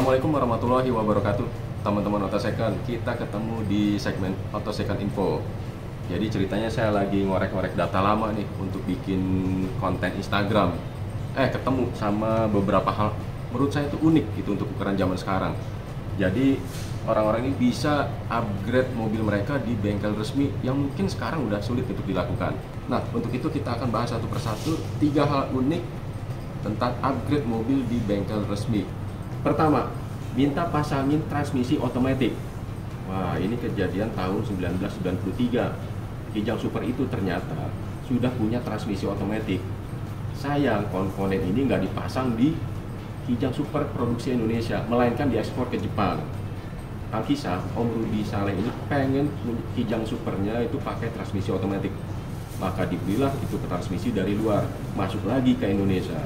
Assalamualaikum warahmatullahi wabarakatuh. Teman-teman Auto Second, kita ketemu di segmen Auto Second Info. Jadi ceritanya saya lagi ngorek-ngorek data lama nih untuk bikin konten Instagram. Ketemu sama beberapa hal menurut saya itu unik gitu untuk ukuran zaman sekarang. Jadi orang-orang ini bisa upgrade mobil mereka di bengkel resmi yang mungkin sekarang udah sulit untuk dilakukan. Nah, untuk itu kita akan bahas satu persatu 3 hal unik tentang upgrade mobil di bengkel resmi. Pertama, minta pasangin transmisi otomatis. Wah, ini kejadian tahun 1993. Kijang Super itu ternyata sudah punya transmisi otomatis. Sayang, komponen ini nggak dipasang di Kijang Super produksi Indonesia, melainkan diekspor ke Jepang. Alkisah, Om Rudi Saleh ini pengen Kijang Supernya itu pakai transmisi otomatis. Maka dibelilah itu transmisi dari luar, masuk lagi ke Indonesia.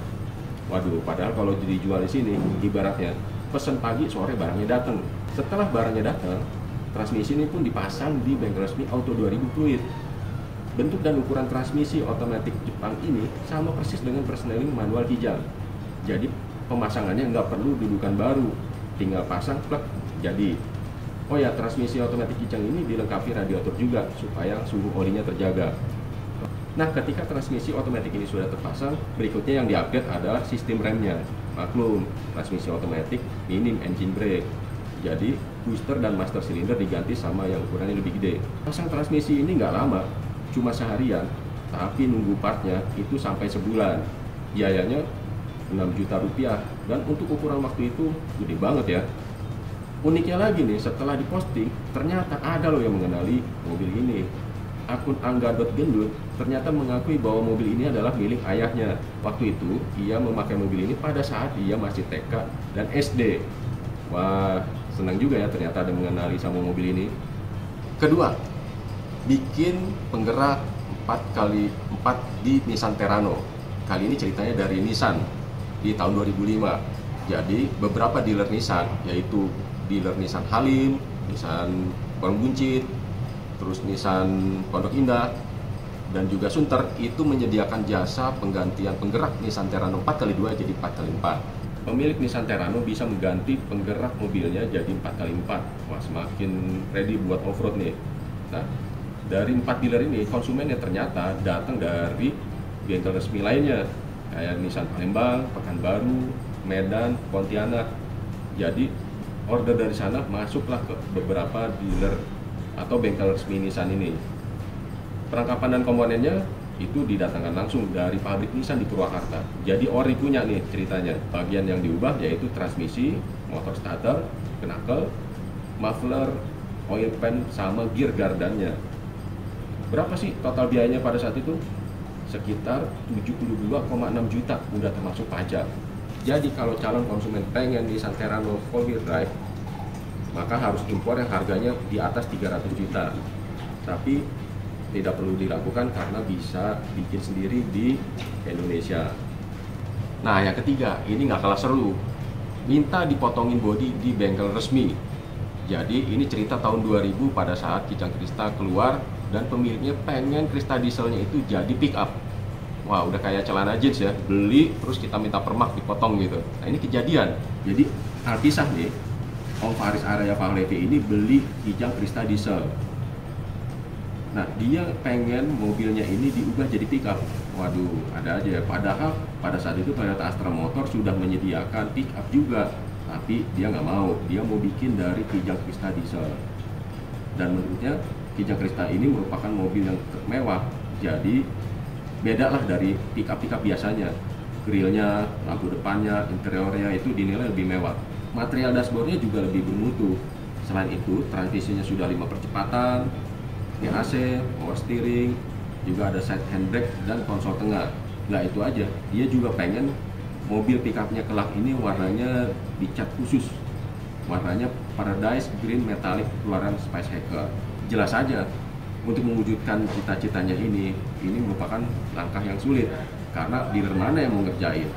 Waduh, padahal kalau dijual di sini, ibaratnya pesen pagi, sore barangnya datang. Setelah barangnya datang, transmisi ini pun dipasang di bengkel resmi Auto 2000 Fluid. Bentuk dan ukuran transmisi otomatis Jepang ini sama persis dengan persneling manual Kijang. Jadi pemasangannya nggak perlu dudukan baru, tinggal pasang plug jadi. Oh ya, transmisi otomatis Kijang ini dilengkapi radiator juga supaya suhu olinya terjaga. Nah, ketika transmisi otomatis ini sudah terpasang, berikutnya yang diupdate adalah sistem remnya. Maklum, transmisi otomatis minim engine brake. Jadi, booster dan master silinder diganti sama yang ukurannya lebih gede. Pasang transmisi ini nggak lama, cuma seharian, tapi nunggu partnya itu sampai sebulan. Biayanya 6 juta rupiah, dan untuk ukuran waktu itu gede banget ya. Uniknya lagi nih, setelah diposting, ternyata ada loh yang mengenali mobil ini. Akun angga.gendut ternyata mengakui bahwa mobil ini adalah milik ayahnya. Waktu itu, ia memakai mobil ini pada saat dia masih TK dan SD. Wah, senang juga ya ternyata ada mengenali sama mobil ini. Kedua, bikin penggerak 4x4 di Nissan Terrano. Kali ini ceritanya dari Nissan di tahun 2005. Jadi, beberapa dealer Nissan, yaitu dealer Nissan Halim, Nissan Warung Buncit, terus Nissan Pondok Indah, dan juga Sunter itu menyediakan jasa penggantian penggerak Nissan Terrano 4x2 jadi 4x4. Pemilik Nissan Terrano bisa mengganti penggerak mobilnya jadi 4x4. Wah, semakin ready buat off-road nih. Nah, dari 4 dealer ini, konsumennya ternyata datang dari bengkel resmi lainnya, kayak Nissan Palembang, Pekanbaru, Medan, Pontianak. Jadi, order dari sana masuklah ke beberapa dealer atau bengkel resmi Nissan ini. Perlengkapan dan komponennya itu didatangkan langsung dari pabrik Nissan di Purwakarta. Jadi ori punya nih ceritanya. Bagian yang diubah yaitu transmisi, motor starter, knuckle, muffler, oil pan, sama gear gardannya. Berapa sih total biayanya pada saat itu? Sekitar 72,6 juta, udah termasuk pajak. Jadi kalau calon konsumen pengen Nissan Terrano 4-wheel drive, maka harus impor yang harganya di atas 300 juta. Tapi tidak perlu dilakukan karena bisa bikin sendiri di Indonesia. Nah, yang ketiga, ini nggak kalah seru. Minta dipotongin bodi di bengkel resmi. Jadi ini cerita tahun 2000 pada saat Kijang Krista keluar dan pemiliknya pengen Krista dieselnya itu jadi pick up. Wah, udah kayak celana jeans ya, beli terus kita minta permak dipotong gitu. Nah, ini kejadian. Jadi Alkisah nih, Om Faris Arya Pahlevi ini beli Kijang Krista diesel. Nah, dia pengen mobilnya ini diubah jadi pickup. Waduh, ada aja ya. Padahal pada saat itu Toyota Astra Motor sudah menyediakan pickup juga, tapi dia nggak mau. Dia mau bikin dari Kijang Krista diesel. Dan menurutnya Kijang Krista ini merupakan mobil yang mewah. Jadi beda lah dari pickup-pickup biasanya. Grillnya, lampu depannya, interiornya itu dinilai lebih mewah. Material dashboardnya juga lebih bermutu. Selain itu, transmisinya sudah 5 percepatan, AC, power steering, juga ada side handbrake dan konsol tengah. Nggak itu aja, dia juga pengen mobil pickupnya kelak ini warnanya dicat khusus. Warnanya Paradise Green Metallic keluaran Spice Hacker. Jelas aja, untuk mewujudkan cita-citanya ini merupakan langkah yang sulit karena dealer mana yang mau ngerjain.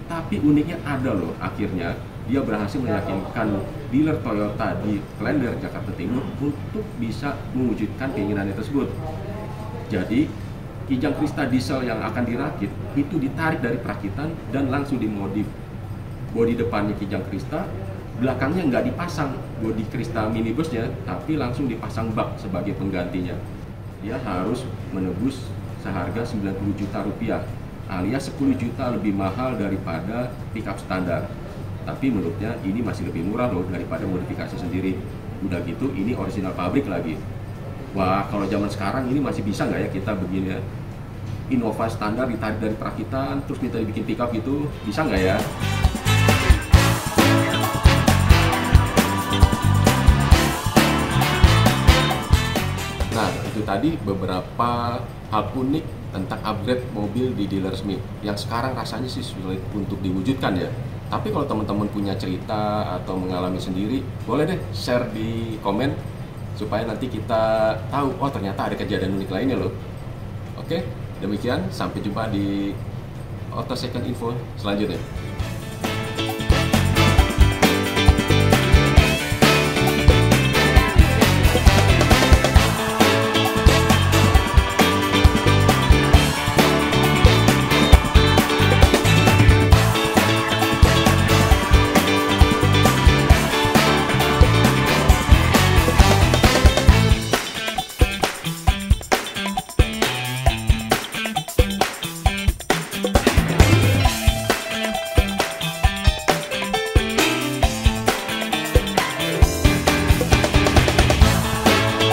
Tapi uniknya ada loh, akhirnya dia berhasil meyakinkan dealer Toyota di Klender, Jakarta Timur untuk bisa mewujudkan keinginannya tersebut. Jadi, Kijang Krista diesel yang akan dirakit itu ditarik dari perakitan dan langsung dimodif. Bodi depannya Kijang Krista, belakangnya nggak dipasang bodi kristal minibusnya, tapi langsung dipasang bak sebagai penggantinya. Dia harus menebus seharga 90 juta rupiah, alias 10 juta lebih mahal daripada pickup standar. Tapi menurutnya ini masih lebih murah loh daripada modifikasi sendiri. Udah gitu ini original pabrik lagi. Wah, kalau zaman sekarang ini masih bisa nggak ya kita begini ya? Innova standar ditarik dari perakitan, terus kita dibikin pickup gitu, bisa nggak ya? Nah, itu tadi beberapa hal unik tentang upgrade mobil di dealer resmi yang sekarang rasanya sih sulit untuk diwujudkan ya. Tapi kalau teman-teman punya cerita atau mengalami sendiri, boleh deh share di komen supaya nanti kita tahu, oh ternyata ada kejadian unik lainnya loh. Oke, demikian, sampai jumpa di Auto Second Info selanjutnya.